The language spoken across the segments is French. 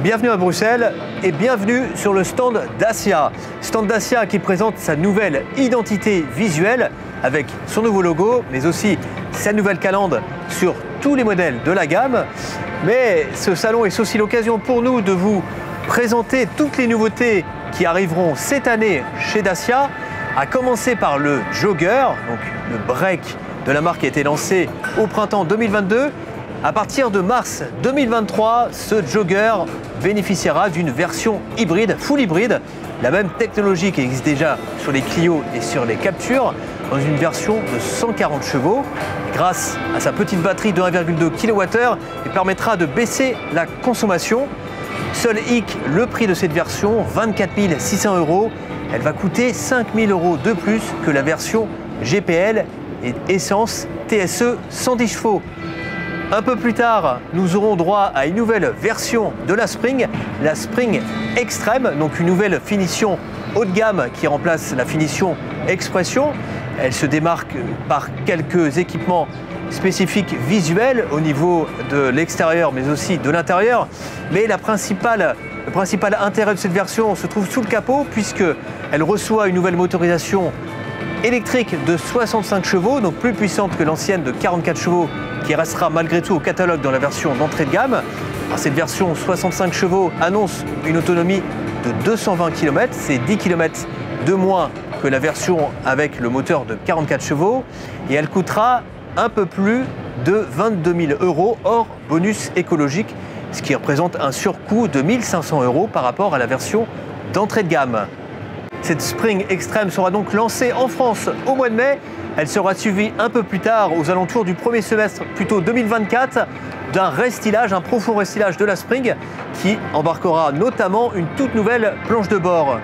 Bienvenue à Bruxelles et bienvenue sur le stand Dacia. Stand Dacia qui présente sa nouvelle identité visuelle avec son nouveau logo, mais aussi sa nouvelle calandre sur tous les modèles de la gamme. Mais ce salon est aussi l'occasion pour nous de vous présenter toutes les nouveautés qui arriveront cette année chez Dacia, à commencer par le Jogger, donc le break de la marque qui a été lancé au printemps 2022. À partir de mars 2023, ce Jogger bénéficiera d'une version hybride, full hybride, la même technologie qui existe déjà sur les Clio et sur les Capture, dans une version de 140 chevaux. Grâce à sa petite batterie de 1,2 kWh, il permettra de baisser la consommation. Seul hic, le prix de cette version, 24 600 €. Elle va coûter 5 000 € de plus que la version GPL et essence TSE 110 chevaux. Un peu plus tard, nous aurons droit à une nouvelle version de la Spring Extreme, donc une nouvelle finition haut de gamme qui remplace la finition Expression. Elle se démarque par quelques équipements spécifiques visuels au niveau de l'extérieur mais aussi de l'intérieur. Mais le principal intérêt de cette version se trouve sous le capot puisqu'elle reçoit une nouvelle motorisation électrique de 65 chevaux, donc plus puissante que l'ancienne de 44 chevaux qui restera malgré tout au catalogue dans la version d'entrée de gamme. Alors, cette version 65 chevaux annonce une autonomie de 220 km, c'est 10 km de moins que la version avec le moteur de 44 chevaux et elle coûtera un peu plus de 22 000 € hors bonus écologique, ce qui représente un surcoût de 1 500 € par rapport à la version d'entrée de gamme. Cette Spring Extreme sera donc lancée en France au mois de mai. Elle sera suivie un peu plus tard, aux alentours du premier semestre, plutôt 2024, d'un restylage, un profond restylage de la Spring qui embarquera notamment une toute nouvelle planche de bord.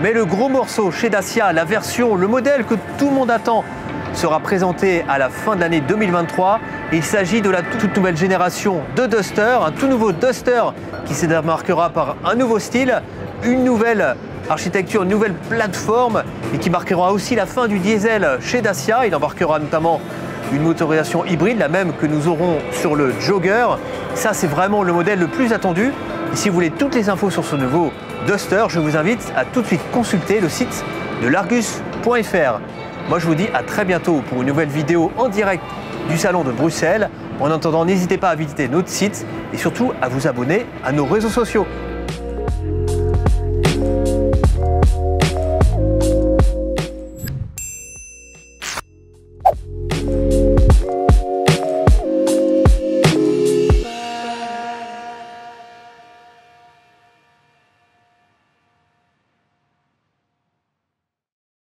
Mais le gros morceau chez Dacia, la version, le modèle que tout le monde attend, sera présenté à la fin de l'année 2023. Il s'agit de la toute nouvelle génération de Duster, un tout nouveau Duster qui se démarquera par un nouveau style, une nouvelle architecture, une nouvelle plateforme et qui marquera aussi la fin du diesel chez Dacia. Il embarquera notamment une motorisation hybride, la même que nous aurons sur le Jogger. Ça, c'est vraiment le modèle le plus attendu. Et si vous voulez toutes les infos sur ce nouveau Duster, je vous invite à tout de suite consulter le site de largus.fr. Moi, je vous dis à très bientôt pour une nouvelle vidéo en direct du salon de Bruxelles. En attendant, n'hésitez pas à visiter notre site et surtout à vous abonner à nos réseaux sociaux.